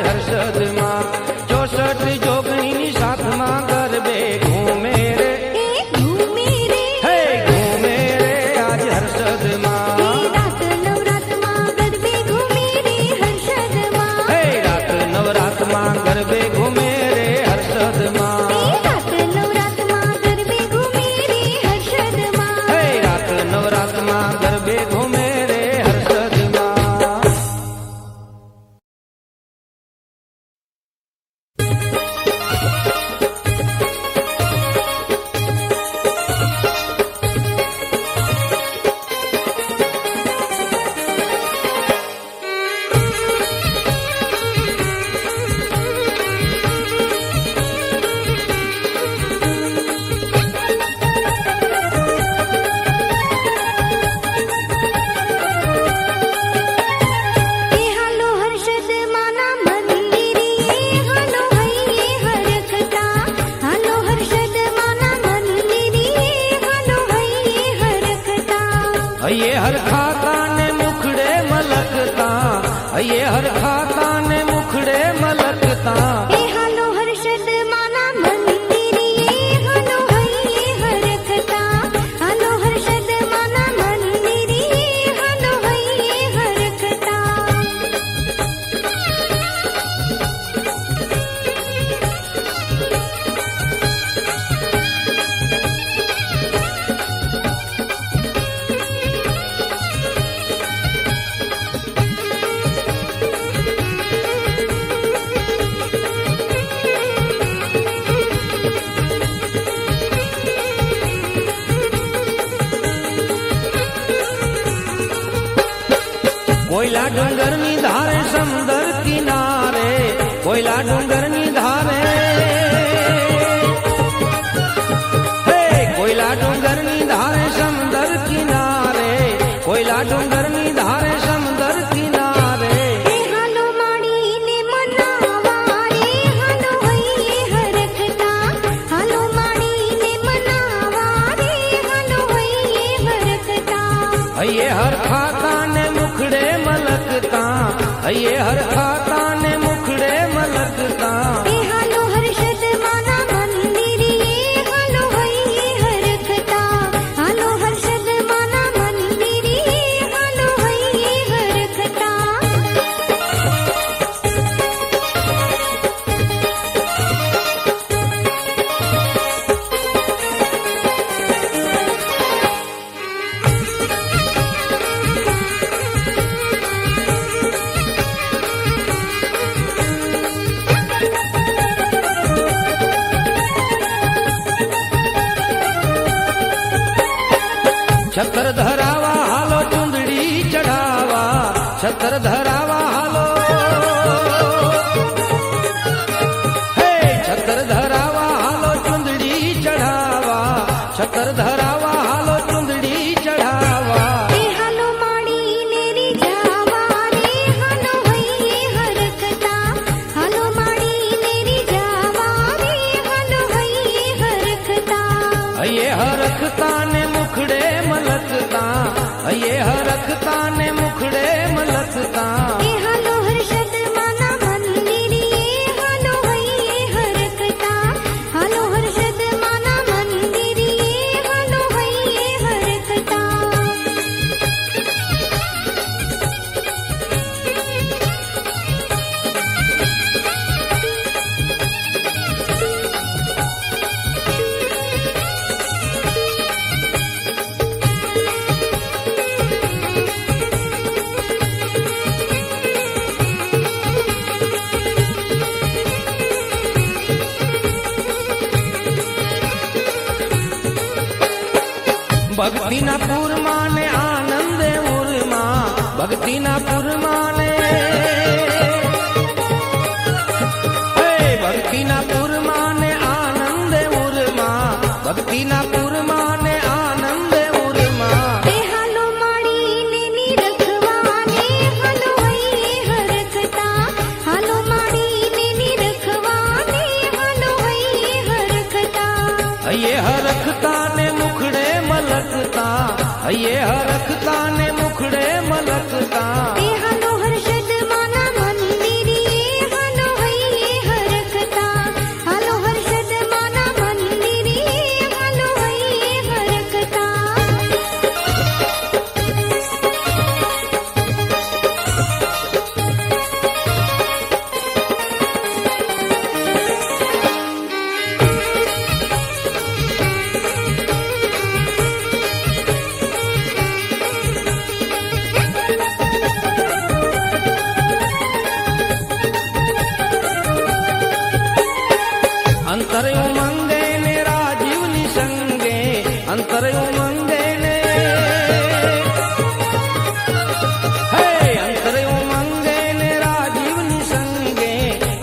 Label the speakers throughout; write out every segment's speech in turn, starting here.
Speaker 1: हर्षद माँ 64 जोगनी साथ माँ गरबे घूमे रे
Speaker 2: घूमे रे
Speaker 1: हे घूमे रे आज हर्षद माँ
Speaker 2: रात नवरात माँ गरबे घूमे रे हर्षद माँ
Speaker 1: हे रात नवरात माँ गरबे घूमे रे हर्षद माँ
Speaker 2: रात नवरात माँ गरबे घूमे रे हर्षद माँ
Speaker 1: हे रात नवरात माँ गरबे घूमे रे हर्षद माँ
Speaker 2: हालो हर्षद माना मंदिरी हालो हइये हरखता हालो हर्षद माना मंदिरी हालो हइये हरखता
Speaker 1: ये हर खाता ने मुखड़े मलकता ये हर खाता ने मुखड़े मलकता
Speaker 2: हालो हर्षद माना मंदिरी हालो हइये हरखता हालो हर्षद माना मंदिरी हालो हइये हरखता
Speaker 1: कोयला डूंगर नी धारे समुंदर किनारे कोयला डूंगर नी धारे हे कोयला डूंगर नी धारे समुंदर किनारे कोयला डूंगर नी धारे समुंदर किनारे
Speaker 2: हालो माड़ी ने मनावा रे हालो हइये हरखता हालो माड़ी ने मनावा रे हालो हइये हरखता
Speaker 1: ये हर खाता ने मुखड़े मलकता ये हर खाता ने मुखड़े मलकता
Speaker 2: हालो हर्षद माना मंदिरी हालो हइये हरखता हालो हर्षद माना मंदिरी हालो हइये हरखता
Speaker 1: छतर धरावा हालो चुंदड़ी चढ़ावा छतर धरावा हालो हे छतर धरावा हालो चुंदड़ी चढ़ावा छतर धरावा हालो चुंदड़ी चढ़ावा
Speaker 2: हालो माड़ी नेरी जावा रे हालो हइये हरखता हालो माड़ी नेरी जावा रे हालो हइये हरखता
Speaker 1: ये हरखता ने मुखड़े मलकता ये हरखता ने मुखड़े मलकता
Speaker 2: हालो हर्षद माना मंदिरी हालो हइये हरखता हालो हर्षद माना मंदिरी हालो हइये हरखता
Speaker 1: भक्तिना पुरमाने आनंदे उर्मा भक्तिना पुरमाने भक्तिना पुरमाने आनंदे उर्मा भक्तिना पुरमाने आनंदे उर्मा
Speaker 2: हालो माड़ी ने रखवाने हालो हइये हरखता हालो माड़ी ने रखवाने हालो हइये हरखता
Speaker 1: ये हरखता ने मुखड़े मलकता ये हरखता ने मुखड़े मलकता
Speaker 2: हालो हर्षद माना मंदिरी हालो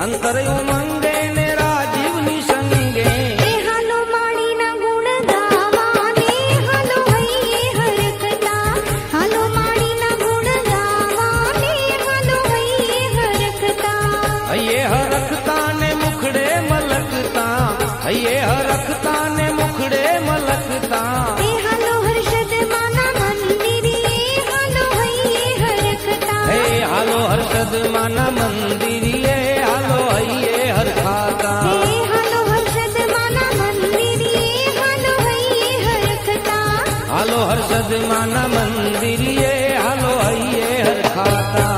Speaker 1: અંતર ઉમંગે ને રાજીવની સંગે
Speaker 2: એ હાલો માળીના ગુણ ગાવાને હાલો હૈયે હરખતા હાલો માળીના ગુણ ગાવાને હાલો હૈયે હરખતા
Speaker 1: હૈયે હરખતા ને મુખડે મલકતા હૈયે હરખતા ને મુખડે મલકતા
Speaker 2: એ હાલો હર્ષદ માના મંદિરે હાલો હૈયે હરખતા
Speaker 1: હે હાલો હર્ષદ માના મંદિરે હાલો હૈયે હરખાતા
Speaker 2: એ હાલો હર્ષદ માના મંદિરે હાલો હૈયે હરખતા
Speaker 1: હાલો હર્ષદ માના મંદિરે હાલો હૈયે હરખાતા